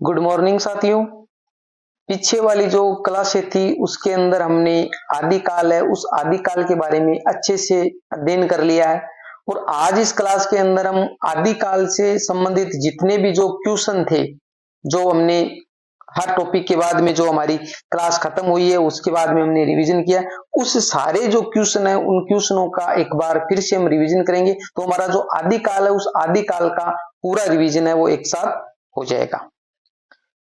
Good morning साथियों। पीछे वाली जो क्लासें थी उसके अंदर हमने आदिकाल है उस आदिकाल के बारे में अच्छे से अध्ययन कर लिया है और आज इस क्लास के अंदर हम आदिकाल से संबंधित जितने भी जो क्वेश्चन थे, जो हमने हर टॉपिक के बाद में जो हमारी क्लास खत्म हुई है उसके बाद में हमने रिवीजन किया, उस सारे जो क्वेश्चन है उन क्वेश्चनों का एक बार फिर से हम रिवीजन करेंगे। तो हमारा जो आदिकाल है उस आदिकाल का पूरा रिवीजन है वो एक साथ हो जाएगा।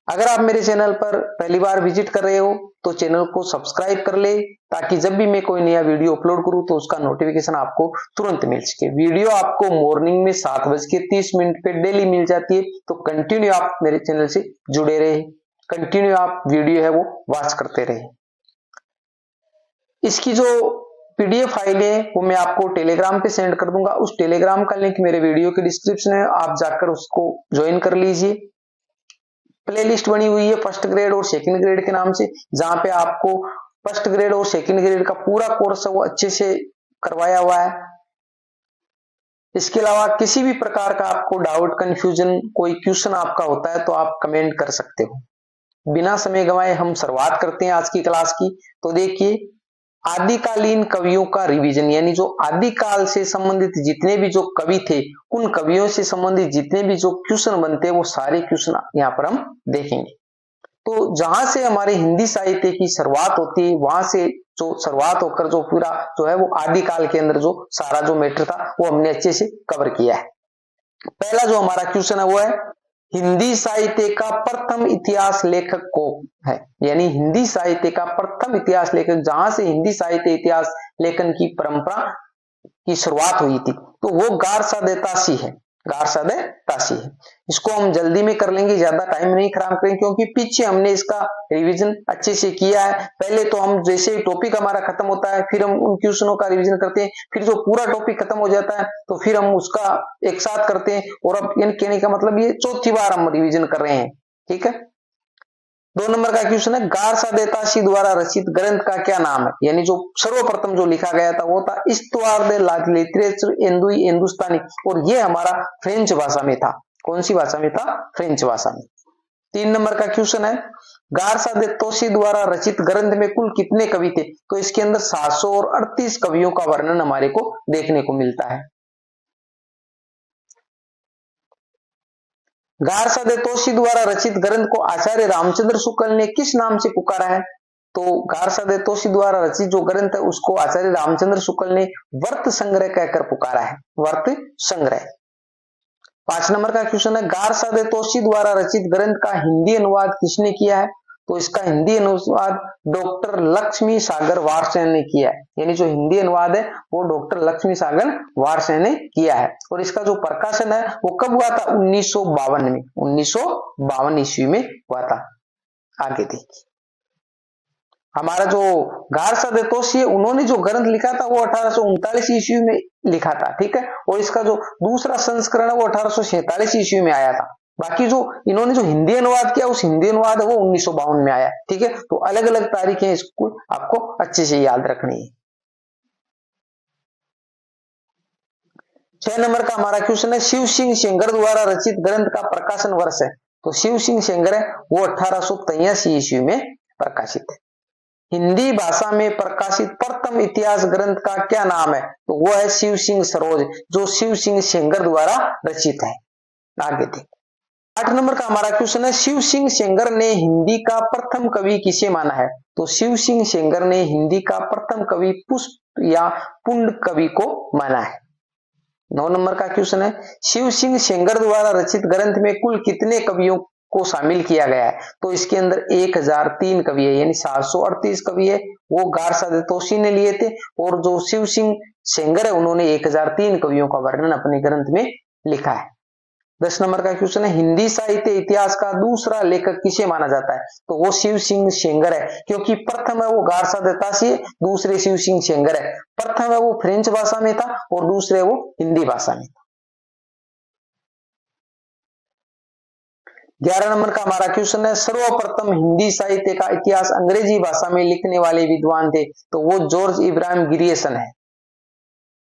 अगर आप मेरे चैनल पर पहली बार विजिट कर रहे हो तो चैनल को सब्सक्राइब कर ले, ताकि जब भी मैं कोई नया वीडियो अपलोड करूं तो उसका नोटिफिकेशन आपको तुरंत मिल सके। वीडियो आपको मॉर्निंग में 7:30 पे डेली मिल जाती है, तो कंटिन्यू आप मेरे चैनल से जुड़े रहे, कंटिन्यू आप वीडियो है वो वॉच करते रहे। इसकी जो पीडीएफ फाइल है वो मैं आपको टेलीग्राम पे सेंड कर दूंगा। उस टेलीग्राम का लिंक मेरे वीडियो के डिस्क्रिप्शन है, आप जाकर उसको ज्वाइन कर लीजिए। प्लेलिस्ट बनी हुई है फर्स्ट ग्रेड और सेकंड ग्रेड के नाम से, जहां पे आपको फर्स्ट ग्रेड और सेकंड ग्रेड का पूरा कोर्स है वो अच्छे से करवाया हुआ है। इसके अलावा किसी भी प्रकार का आपको डाउट, कंफ्यूजन, कोई क्वेश्चन आपका होता है तो आप कमेंट कर सकते हो। बिना समय गंवाए हम शुरुआत करते हैं आज की क्लास की। तो देखिए, आदिकालीन कवियों का रिवीजन, यानी जो आदिकाल से संबंधित जितने भी जो कवि थे उन कवियों से संबंधित जितने भी जो क्वेश्चन बनते हैं वो सारे क्वेश्चन यहाँ पर हम देखेंगे। तो जहां से हमारे हिंदी साहित्य की शुरुआत होती है वहां से जो शुरुआत होकर जो पूरा जो है वो आदिकाल के अंदर जो सारा जो मैटर था वो हमने अच्छे से कवर किया है। पहला जो हमारा क्वेश्चन है वो है, हिंदी साहित्य का प्रथम इतिहास लेखक कौन है? यानी हिंदी साहित्य का प्रथम इतिहास लेखक, जहां से हिंदी साहित्य इतिहास लेखन की परंपरा की शुरुआत हुई थी, तो वो गारसादे तासी है। गारसादे तासी है। इसको हम जल्दी में कर लेंगे, ज्यादा टाइम नहीं खराब करेंगे, क्योंकि पीछे हमने इसका रिवीजन अच्छे से किया है। पहले तो हम जैसे टॉपिक हमारा खत्म होता है फिर हम उन क्वेश्चनों का रिवीजन करते हैं, फिर जो पूरा टॉपिक खत्म हो जाता है तो फिर हम उसका एक साथ करते हैं। और अब कहने का मतलब ये चौथी बार हम रिवीजन कर रहे हैं, ठीक है। 2 नंबर का क्वेश्चन है, गारसादे तासी द्वारा रचित ग्रंथ का क्या नाम है? यानी जो सर्वप्रथम जो लिखा गया था वो था इस्तवार दे ला लिटरेचर एंदुई हिंदुस्तानी, और ये हमारा फ्रेंच भाषा में था। कौन सी भाषा में था? फ्रेंच भाषा में। 3 नंबर का क्वेश्चन है, गारसादे तोसी द्वारा रचित ग्रंथ में कुल कितने कवि थे? तो इसके अंदर 738 कवियों का वर्णन हमारे को देखने को मिलता है। गारसादे तोसी द्वारा रचित ग्रंथ को आचार्य रामचंद्र शुक्ल ने किस नाम से पुकारा है? तो गारसादे तोसी द्वारा रचित जो ग्रंथ है उसको आचार्य रामचंद्र शुक्ल ने वर्त संग्रह कहकर पुकारा है, वर्त संग्रह। 5 नंबर का क्वेश्चन है, गारसादे तोसी द्वारा रचित ग्रंथ का हिंदी अनुवाद किसने किया है? तो इसका हिंदी अनुवाद डॉक्टर लक्ष्मी सागर वारसेन ने किया है। यानी जो हिंदी अनुवाद है वो डॉक्टर लक्ष्मी सागर वारसेन ने किया है। और इसका जो प्रकाशन है वो कब हुआ था? 1952 में, 1952 ईस्वी में हुआ था। आगे देखिए, हमारा जो गारसादे तोसी है उन्होंने जो ग्रंथ लिखा था वो 1839 ईस्वी में लिखा था, ठीक है। और इसका जो दूसरा संस्करण है वो 1847 ईस्वी में आया था। बाकी जो इन्होंने जो हिंदी अनुवाद किया उस हिंदी अनुवाद है वो 1952 में आया, ठीक है। तो अलग अलग तारीखें इसको आपको अच्छे से याद रखनी है। 6 नंबर का हमारा क्वेश्चन है, शिव सिंह सेंगर द्वारा रचित ग्रंथ का प्रकाशन वर्ष है? तो शिव सिंह सेंगर है वो 1883 ईस्वी में प्रकाशित है। हिंदी भाषा में प्रकाशित प्रथम इतिहास ग्रंथ का क्या नाम है? तो वो है शिव सिंह सरोज, जो शिव सिंह सेंगर द्वारा रचित है। आगे देखिए, 8 नंबर का हमारा क्वेश्चन है, शिव सिंह सेंगर ने हिंदी का प्रथम कवि किसे माना है? तो शिव सिंह सेंगर ने हिंदी का प्रथम कवि पुष्प या पुंड कवि को माना है। 9 नंबर का क्वेश्चन है, शिव सिंह सेंगर द्वारा रचित ग्रंथ में कुल कितने कवियों को शामिल किया गया है? तो इसके अंदर 1003 कवि है, यानी 738 कवि है वो गारसादे तोसी ने लिए थे, और जो शिव सिंह सेंगर है उन्होंने 1003 कवियों का वर्णन अपने ग्रंथ में लिखा है। 10 नंबर का क्वेश्चन है, हिंदी साहित्य इतिहास का दूसरा लेखक किसे माना जाता है? तो वो शिव सिंह सेंगर है, क्योंकि प्रथम है वो गारसादे तासी है, दूसरे शिव सिंह सेंगर है। प्रथम है वो फ्रेंच भाषा में था और दूसरे वो हिंदी भाषा में था। 11 नंबर का हमारा क्वेश्चन है, सर्वप्रथम हिंदी साहित्य का इतिहास अंग्रेजी भाषा में लिखने वाले विद्वान थे? तो वो जॉर्ज इब्राहिम ग्रियर्सन है।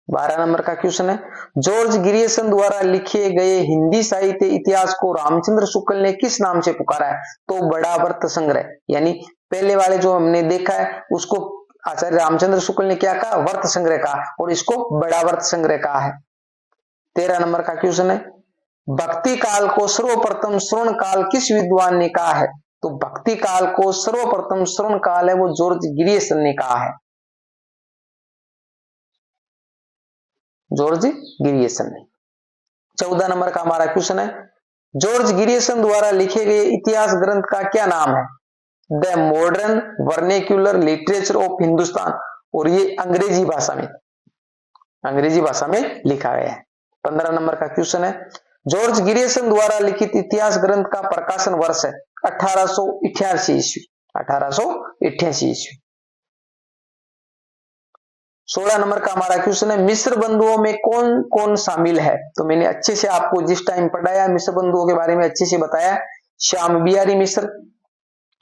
12 नंबर का क्वेश्चन है, जॉर्ज ग्रियर्सन द्वारा लिखे गए हिंदी साहित्य इतिहास को रामचंद्र शुक्ल ने किस नाम से पुकारा है? तो बड़ा वर्त संग्रह। यानी पहले वाले जो हमने देखा है उसको आचार्य रामचंद्र शुक्ल ने क्या कहा? वर्त संग्रह कहा, और इसको बड़ा वर्त संग्रह कहा है। 13 नंबर का क्वेश्चन है, भक्ति काल को सर्वप्रथम श्रवण काल किस विद्वान ने कहा है? तो भक्ति काल को सर्वप्रथम श्रवण काल है वो जॉर्ज ग्रियर्सन ने कहा है, जॉर्ज ग्रियर्सन ने। 14 नंबर का हमारा क्वेश्चन है, जॉर्ज ग्रियर्सन द्वारा लिखे गए इतिहास ग्रंथ का क्या नाम है? The modern vernacular literature of Hindustan, और ये अंग्रेजी भाषा में लिखा गया है। 15 नंबर का क्वेश्चन है, जॉर्ज ग्रियर्सन द्वारा लिखित इतिहास ग्रंथ का प्रकाशन वर्ष है 1888 ईस्वी, 1888 ईस्वी। 16 नंबर का हमारा क्वेश्चन है, मिस्र बंधुओं में कौन कौन शामिल है? तो मैंने अच्छे से आपको जिस टाइम पढ़ाया मिस्र बंधुओं के बारे में अच्छे से बताया, श्याम बिहारी मिश्र,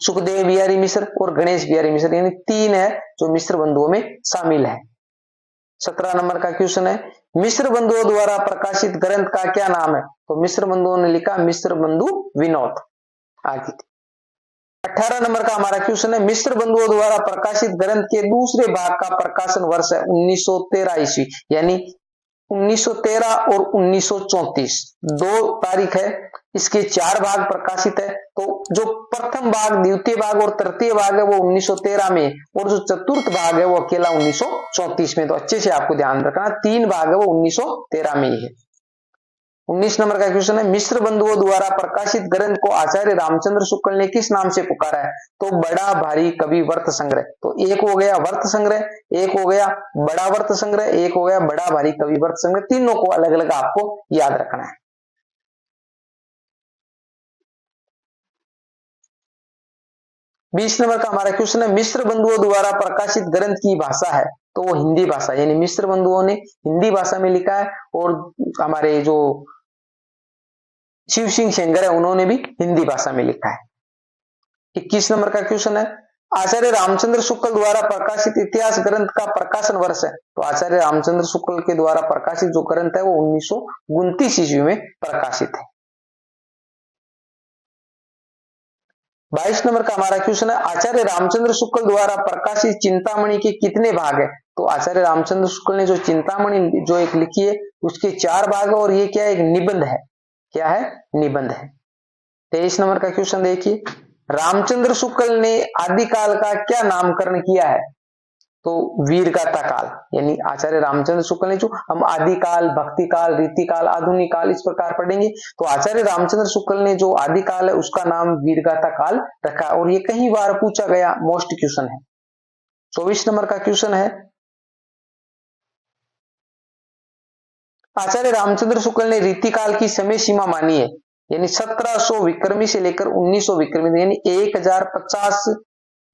सुखदेव बिहारी मिश्र और गणेश बिहारी मिश्र, यानी 3 है जो मिस्र बंधुओं में शामिल है। 17 नंबर का क्वेश्चन है, मिस्र बंधुओं द्वारा प्रकाशित ग्रंथ का क्या नाम है? तो मिस्र बंधुओं ने लिखा मिस्र बंधु विनोद। आगे 18 नंबर का हमारा क्वेश्चन है, मिस्र बंधुओं द्वारा प्रकाशित ग्रंथ के दूसरे भाग का प्रकाशन वर्ष है 1913 ईस्वी, यानी 1913 और 1934 2 तारीख है। इसके 4 भाग प्रकाशित है, तो जो प्रथम भाग, द्वितीय भाग और तृतीय भाग है वो 1913 में, और जो चतुर्थ भाग है वो अकेला 1934 में। तो अच्छे से आपको ध्यान रखना, 3 भाग है वो 1913 में ही है। 19 नंबर का क्वेश्चन है, मिस्र बंधुओं द्वारा प्रकाशित ग्रंथ को आचार्य रामचंद्र शुक्ल ने किस नाम से पुकारा है? तो बड़ा भारी कवि वर्त संग्रह। तो एक हो गया वर्त संग्रह, एक हो गया बड़ा वर्त संग्रह, एक हो गया बड़ा भारी कवि वर्त संग्रह, तीनों को अलग अलग आपको याद रखना है। 20 नंबर का हमारा क्वेश्चन है, मिस्र बंधुओं द्वारा प्रकाशित ग्रंथ की भाषा है? तो वो हिंदी भाषा, यानी मिस्र बंधुओं ने हिंदी भाषा में लिखा है, और हमारे जो शिव सिंह सेंगर है उन्होंने भी हिंदी भाषा में लिखा है। 21 नंबर का क्वेश्चन है, आचार्य रामचंद्र शुक्ल द्वारा प्रकाशित इतिहास ग्रंथ का प्रकाशन वर्ष है? तो आचार्य रामचंद्र शुक्ल के द्वारा प्रकाशित जो ग्रंथ है वो 1929 ईस्वी में प्रकाशित है। 22 नंबर का हमारा क्वेश्चन है, आचार्य रामचंद्र शुक्ल द्वारा प्रकाशित चिंतामणि के कितने भाग है? तो आचार्य रामचंद्र शुक्ल ने जो चिंतामणि जो एक लिखी है उसके 4 भाग है, और ये क्या है? एक निबंध है। क्या है? निबंध है। 23 नंबर का क्वेश्चन देखिए, रामचंद्र शुक्ल ने आदिकाल का क्या नामकरण किया है? तो वीरगाथा काल, यानी आचार्य रामचंद्र शुक्ल ने, जो हम आदिकाल, भक्ति काल, रीति काल, आधुनिक काल इस प्रकार पढ़ेंगे, तो आचार्य रामचंद्र शुक्ल ने जो आदिकाल है उसका नाम वीरगाथा काल रखा, और ये कई बार पूछा गया मोस्ट क्वेश्चन है। 24 नंबर का क्वेश्चन है, आचार्य रामचंद्र शुक्ल ने रीतिकाल की समय सीमा मानी है, यानी 1700 विक्रमी से लेकर 1900 विक्रमी, यानी 1050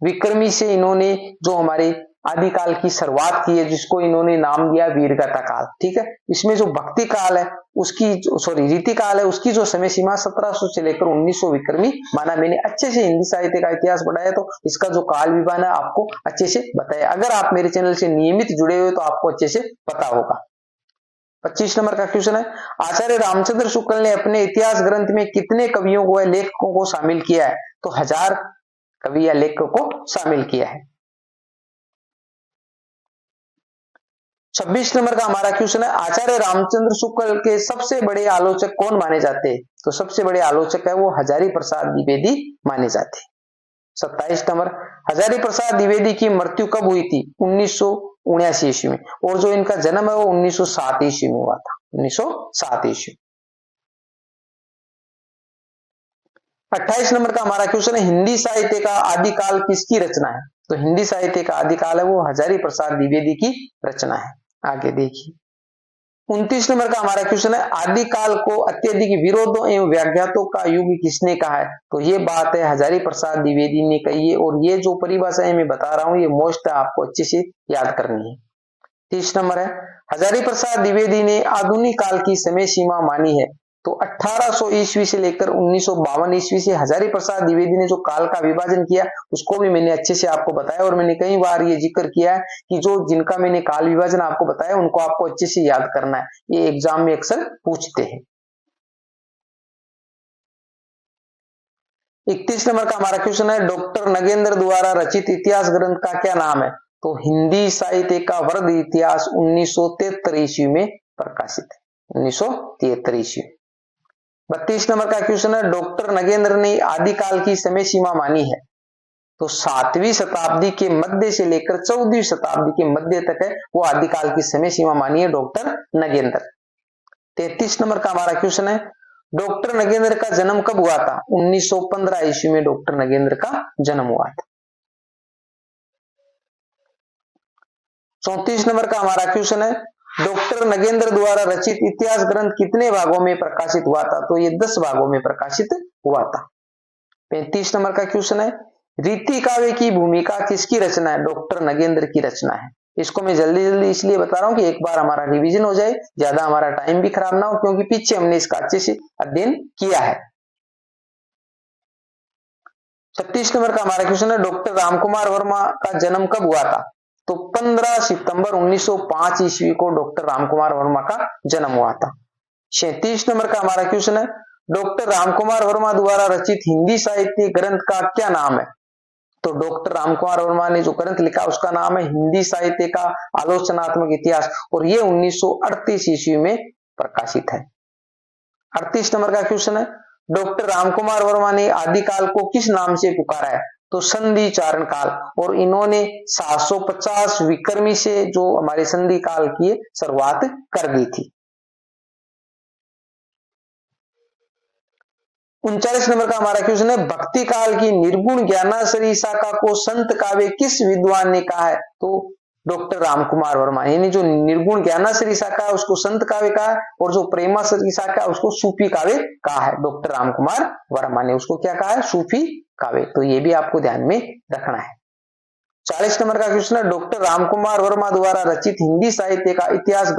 विक्रमी से इन्होंने जो हमारे आदिकाल की शुरुआत की है, जिसको इन्होंने नाम दिया वीरगाथा काल। ठीक है, इसमें जो भक्ति काल है उसकी, रीति काल है उसकी जो समय सीमा 1700 से लेकर 1900 विक्रमी माना। मैंने अच्छे से हिंदी साहित्य का इतिहास पढ़ाया, तो इसका जो काल विभाजन है आपको अच्छे से बताया। अगर आप मेरे चैनल से नियमित जुड़े हुए तो आपको अच्छे से पता होगा। 25 नंबर का क्वेश्चन है, आचार्य रामचंद्र शुक्ल ने अपने इतिहास ग्रंथ में कितने कवियों को या लेखकों को शामिल किया है? तो 1000 कवि या लेखकों को शामिल किया है। 26 नंबर का हमारा क्वेश्चन है, आचार्य रामचंद्र शुक्ल के सबसे बड़े आलोचक कौन माने जाते हैं? तो सबसे बड़े आलोचक है वो हजारी प्रसाद द्विवेदी माने जाते हैं। 27 नंबर, हजारी प्रसाद द्विवेदी की मृत्यु कब हुई थी? 1979 ईस्वी में, और जो इनका जन्म है वो 1907 ईस्वी में हुआ था, 1907 ईस्वी। 28 नंबर का हमारा क्वेश्चन है, हिंदी साहित्य का आदिकाल किसकी रचना है? तो हिंदी साहित्य का आदिकाल है वो हजारी प्रसाद द्विवेदी की रचना है। आगे देखिए 29 नंबर का हमारा क्वेश्चन है, आदिकाल को अत्यधिक विरोधों एवं व्याख्यातों का युग किसने कहा है? तो ये बात है हजारी प्रसाद द्विवेदी ने कही है, और ये जो परिभाषाएं मैं बता रहा हूं ये मोस्ट आपको अच्छे से याद करनी है। 30 नंबर है, हजारी प्रसाद द्विवेदी ने आधुनिक काल की समय सीमा मानी है, तो 1800 ईस्वी से लेकर 1952 ईस्वी से हजारी प्रसाद द्विवेदी ने जो काल का विभाजन किया उसको भी मैंने अच्छे से आपको बताया, और मैंने कई बार ये जिक्र किया है कि जो जिनका मैंने काल विभाजन आपको बताया उनको आपको अच्छे से याद करना है, ये एग्जाम में अक्सर पूछते हैं। 31 नंबर का हमारा क्वेश्चन है, डॉक्टर नगेंद्र द्वारा रचित इतिहास ग्रंथ का क्या नाम है? तो हिंदी साहित्य का वर्ध इतिहास 1973 ईस्वी में प्रकाशित है, 1973 ईस्वी। 32 नंबर का क्वेश्चन है, डॉक्टर नगेंद्र ने आदिकाल की समय सीमा मानी है? तो 7वीं शताब्दी के मध्य से लेकर 14वीं शताब्दी के मध्य तक है वो आदिकाल की समय सीमा मानी है डॉक्टर नगेंद्र। 33 नंबर का हमारा क्वेश्चन है, डॉक्टर नगेंद्र का जन्म कब हुआ था? 1915 ईस्वी में डॉक्टर नगेंद्र का जन्म हुआ था। 34 नंबर का हमारा क्वेश्चन है, डॉक्टर नगेंद्र द्वारा रचित इतिहास ग्रंथ कितने भागों में प्रकाशित हुआ था? तो ये 10 भागों में प्रकाशित हुआ था। 35 नंबर का क्वेश्चन है, रीति काव्य की भूमिका किसकी रचना है? डॉक्टर नगेंद्र की रचना है। इसको मैं जल्दी जल्दी इसलिए बता रहा हूं कि एक बार हमारा रिवीजन हो जाए, ज्यादा हमारा टाइम भी खराब ना हो, क्योंकि पीछे हमने इसका अच्छे से अध्ययन किया है। 36 नंबर का हमारा क्वेश्चन है, डॉक्टर रामकुमार वर्मा का जन्म कब हुआ था? तो 15 सितंबर 1905 ईस्वी को डॉक्टर रामकुमार वर्मा का जन्म हुआ था। 37 नंबर का हमारा क्वेश्चन है, डॉक्टर रामकुमार वर्मा द्वारा रचित हिंदी साहित्य ग्रंथ का क्या नाम है? तो डॉक्टर रामकुमार वर्मा ने जो ग्रंथ लिखा उसका नाम है हिंदी साहित्य का आलोचनात्मक इतिहास, और ये 1938 ईस्वी में प्रकाशित है। 38 नंबर का क्वेश्चन है, डॉक्टर रामकुमार वर्मा ने आदिकाल को किस नाम से पुकारा है? तो संधि चारण काल, और इन्होंने 750 विक्रमी से जो हमारे संधि काल की शुरुआत कर दी थी। 39 नंबर का हमारा क्वेश्चन है, भक्ति काल की निर्गुण ज्ञानाश्रयी शाखा को संत काव्य किस विद्वान ने कहा है? तो डॉक्टर रामकुमार वर्मा, यानी जो निर्गुण ज्ञानाश्रयी शाखा है उसको संत काव्य कहा है, और जो प्रेमाश्रयी शाखा है उसको सूफी काव्य कहा है। डॉक्टर रामकुमार वर्मा ने उसको क्या कहा है? सूफी काव्य। तो ये भी आपको ध्यान में रखना है। 40 नंबर का क्वेश्चन है, डॉक्टर रामकुमार वर्मा द्वारा रचित हिंदी साहित्य का इतिहास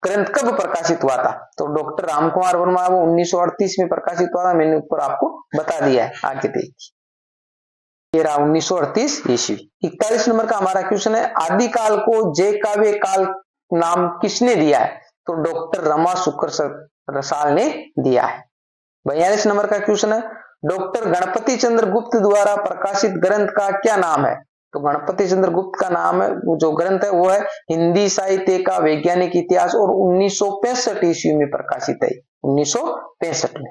ग्रंथ कब प्रकाशित हुआ था? तो डॉक्टर रामकुमार वर्मा वो 1938 में प्रकाशित हुआ था, मैंने ऊपर आपको बता दिया है, आगे देखिए। ये रहा 1938 ईस्वी। 41 नंबर का हमारा क्वेश्चन है, आदिकाल को जय काव्य काल नाम किसने दिया है? तो डॉक्टर रमा शुक्र रसाल ने दिया है। 42 नंबर का क्वेश्चन है, डॉक्टर गणपति चंद्र गुप्त द्वारा प्रकाशित ग्रंथ का क्या नाम है? तो गणपति चंद्र गुप्त का नाम है, जो ग्रंथ है वो है हिंदी साहित्य का वैज्ञानिक इतिहास, और 1965 ईस्वी में प्रकाशित है, 1965 में।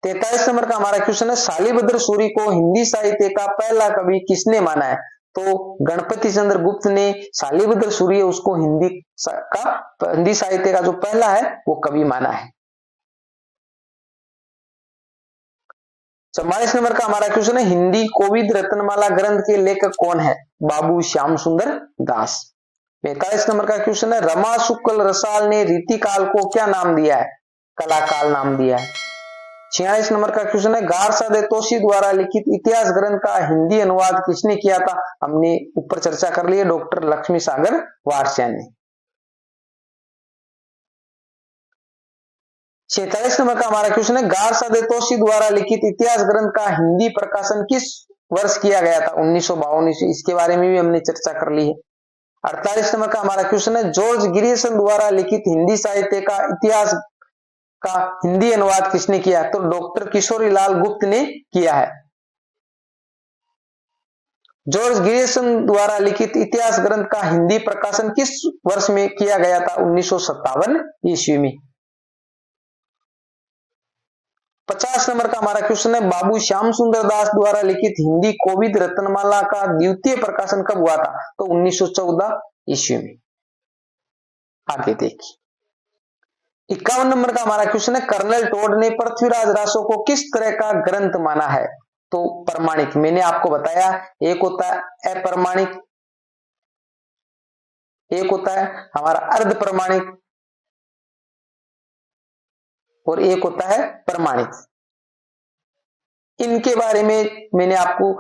43 नंबर का हमारा क्वेश्चन है, शालिभद्र सूरी को हिंदी साहित्य का पहला कवि किसने माना है? तो गणपति चंद्र गुप्त ने शालिभद्र सूरी उसको हिंदी साहित्य का जो पहला है वो कवि माना है। 44 नंबर का हमारा क्वेश्चन है, हिंदी कोविद रत्नमाला ग्रंथ के लेखक कौन है? बाबू श्याम सुंदर दास। 45 नंबर का क्वेश्चन है, रमा शुक्ल रसाल ने रीति काल को क्या नाम दिया है? कलाकाल नाम दिया है। 46 नंबर का क्वेश्चन है, गारसादे तोशी द्वारा लिखित इतिहास ग्रंथ का हिंदी अनुवाद किसने किया था? हमने ऊपर चर्चा कर ली है, डॉक्टर लक्ष्मी सागर वारसियान ने। 46 नंबर का हमारा क्वेश्चन है, गारसादे तोशी द्वारा लिखित इतिहास ग्रंथ का हिंदी प्रकाशन किस वर्ष किया गया था? 1952। इसके बारे में भी हमने चर्चा कर ली है। 48 नंबर का हमारा क्वेश्चन है, जॉर्ज गिरिसन द्वारा लिखित हिंदी साहित्य का इतिहास का हिंदी अनुवाद किसने किया? तो डॉक्टर किशोरीलाल गुप्त ने किया है। जॉर्ज गिरिसन द्वारा लिखित इतिहास ग्रंथ का हिंदी प्रकाशन किस वर्ष में किया गया था? 1957 ईस्वी में। 50 नंबर का हमारा क्वेश्चन है, बाबू श्याम सुंदर दास द्वारा लिखित हिंदी कोविद रत्नमाला का द्वितीय प्रकाशन कब हुआ था? तो 1914 ईस्वी में। आगे देखिए। 51 नंबर का हमारा क्वेश्चन है, कर्नल टोड ने पृथ्वीराज रासो को किस तरह का ग्रंथ माना है? तो प्रमाणिक। मैंने आपको बताया, एक होता है अप्रमाणिक, एक होता है हमारा अर्ध प्रमाणिक, और एक होता है प्रमाणिक। इनके बारे में मैंने आपको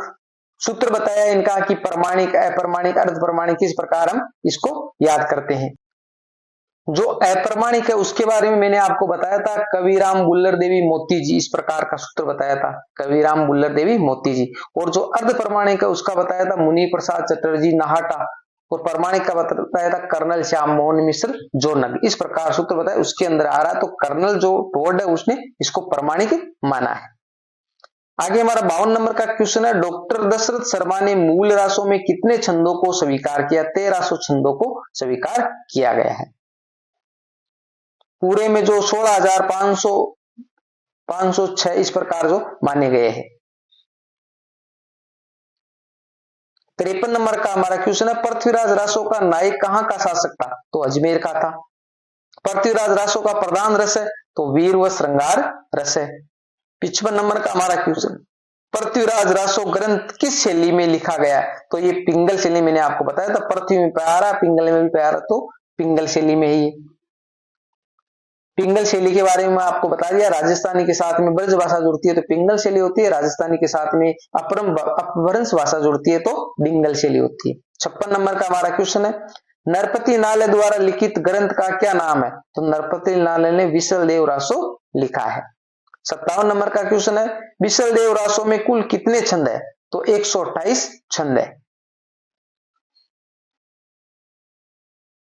सूत्र बताया इनका कि प्रमाणिक, अप्रमाणिक, अर्ध प्रमाणिक किस प्रकार हम इसको याद करते हैं। जो अप्रमाणिक है उसके बारे में मैंने आपको बताया था, कविराम बुल्लर देवी मोती जी, इस प्रकार का सूत्र बताया था, कविराम बुल्लर देवी मोती जी। और जो अर्ध प्रमाणिक है उसका बताया था मुनि प्रसाद चटर्जी नाहटा, और प्रमाणिक का बताया था कर्नल श्याम मोहन मिश्र जोनग। इस प्रकार सूत्र बताया उसके अंदर आ रहा है, तो कर्नल जो टोर्ड है उसने इसको प्रमाणिक माना है। आगे हमारा 52 नंबर का क्वेश्चन है, डॉक्टर दशरथ शर्मा ने मूल रासों में कितने छंदों को स्वीकार किया? 1300 छंदों को स्वीकार किया गया है। पूरे में जो 16,506 इस प्रकार जो माने गए हैं। 53 नंबर का हमारा क्वेश्चन है, पृथ्वीराज रासो का नायक कहां का शासक था? तो अजमेर का था। पृथ्वीराज रासो का प्रधान रस है तो वीर व श्रृंगार रस है। 55 नंबर का हमारा क्वेश्चन, पृथ्वीराज रासो ग्रंथ किस शैली में लिखा गया? तो ये पिंगल शैली, मैंने आपको बताया था पृथ्वी में प्यारा पिंगल में भी प्यारा, तो पिंगल शैली में ही। पिंगल शैली के बारे में आपको बता दिया, राजस्थानी के साथ में ब्रज भाषा जुड़ती है तो पिंगल शैली होती है, राजस्थानी के साथ में अपभ्रंश भाषा जुड़ती है तो डिंगल शैली होती है। 56 नंबर का हमारा क्वेश्चन है, नरपति नाले द्वारा लिखित ग्रंथ का क्या नाम है? तो नरपति नाले ने विसल देव रासो लिखा है। 57 नंबर का क्वेश्चन है, विसल देव रासो में कुल कितने छंद है? तो 128 छंद है।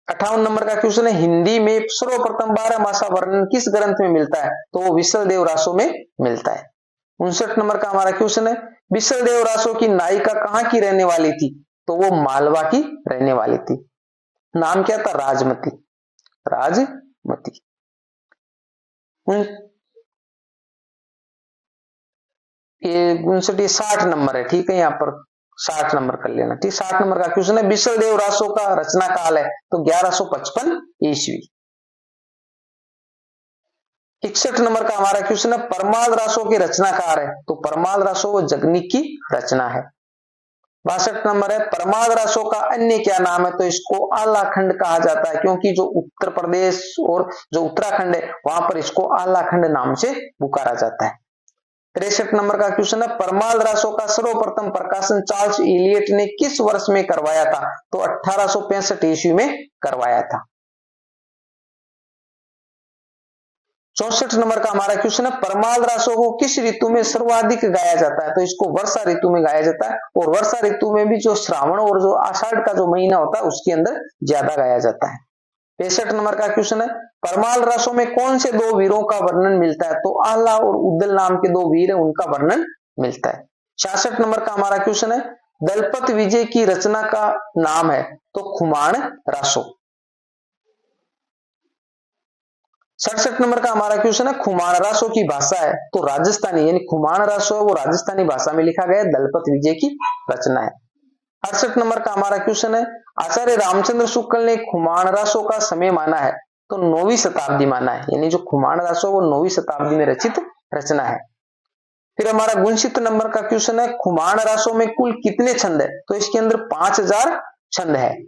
58 नंबर का क्वेश्चन है, हिंदी में सर्वप्रथम 12 मासा वर्णन किस ग्रंथ में मिलता है? तो वो विसल देव रासो में मिलता है। 59 नंबर का हमारा क्वेश्चन है, विसल देव रासो की नायिका कहां की रहने वाली थी? तो वो मालवा की रहने वाली थी। नाम क्या था? राजमती। राजमती। 60 नंबर है, ठीक है, यहाँ पर 60 नंबर कर लेना, ठीक। 60 नंबर का क्वेश्चन है, विसल देव रासो का रचना काल है तो 1155 ईस्वी। 61 नंबर का हमारा क्वेश्चन है, परमाल रासो के रचनाकार है तो परमाल रासो वो जगनिक की रचना है। 62 नंबर है, परमाल रासो का अन्य क्या नाम है? तो इसको आलाखंड कहा जाता है, क्योंकि जो उत्तर प्रदेश और जो उत्तराखंड है वहां पर इसको आलाखंड नाम से पुकारा जाता है। 63 नंबर का क्वेश्चन है, परमाल रासो का सर्वप्रथम प्रकाशन चार्ल्स इलियट ने किस वर्ष में करवाया था? तो 1865 ईस्वी में करवाया था। 64 नंबर का हमारा क्वेश्चन है, परमाल रासो को किस ऋतु में सर्वाधिक गाया जाता है? तो इसको वर्षा ऋतु में गाया जाता है, और वर्षा ऋतु में भी जो श्रावण और जो आषाढ़ का जो महीना होता है उसके अंदर ज्यादा गाया जाता है। 65 नंबर का क्वेश्चन है, परमाल रासो में कौन से दो वीरों का वर्णन मिलता है? तो आल्हा और उद्दल नाम के दो वीर है, उनका वर्णन मिलता है। 66 नंबर का हमारा क्वेश्चन है, दलपत विजय की रचना का नाम है? तो खुमान रासो। 67 नंबर का हमारा क्वेश्चन है, खुमान रासो की भाषा है? तो राजस्थानी, यानी खुमान रासो है वो राजस्थानी भाषा में लिखा गया, दलपत विजय की रचना है। 68 नंबर का हमारा क्वेश्चन है, आचार्य रामचंद्र शुक्ल ने खुमान रासो का समय माना है? तो 9वीं शताब्दी माना है, यानी जो खुमान रासो वो 9वीं शताब्दी में रचित रचना है। फिर हमारा 69 नंबर का क्वेश्चन है, खुमान रासो में कुल कितने छंद है? तो इसके अंदर 5000 छंद है।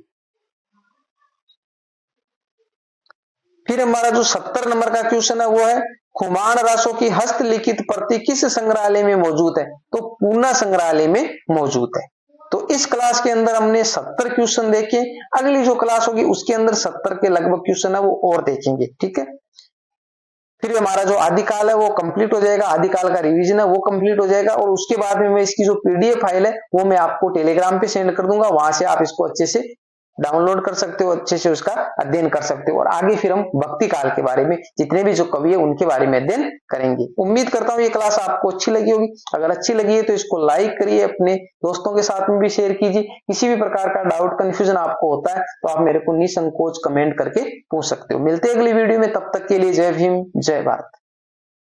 फिर हमारा जो 70 नंबर का क्वेश्चन है वो है, खुमान रासो की हस्तलिखित प्रति किस संग्रहालय में मौजूद है? तो पूना संग्रहालय में मौजूद है। तो इस क्लास के अंदर हमने 70 क्वेश्चन देखे, अगली जो क्लास होगी उसके अंदर 70 के लगभग क्वेश्चन है वो और देखेंगे, ठीक है। फिर हमारा जो आदिकाल है वो कंप्लीट हो जाएगा, आदिकाल का रिवीजन है वो कंप्लीट हो जाएगा, और उसके बाद में मैं इसकी जो पीडीएफ फाइल है वो मैं आपको टेलीग्राम पे सेंड कर दूंगा, वहां से आप इसको अच्छे से डाउनलोड कर सकते हो, अच्छे से उसका अध्ययन कर सकते हो। और आगे फिर हम भक्ति काल के बारे में, जितने भी जो कवि है उनके बारे में अध्ययन करेंगे। उम्मीद करता हूं ये क्लास आपको अच्छी लगी होगी। अगर अच्छी लगी है तो इसको लाइक करिए, अपने दोस्तों के साथ में भी शेयर कीजिए। किसी भी प्रकार का डाउट कंफ्यूजन आपको होता है तो आप मेरे को निसंकोच कमेंट करके पूछ सकते हो। मिलते हैं अगली वीडियो में, तब तक के लिए जय भीम जय भारत।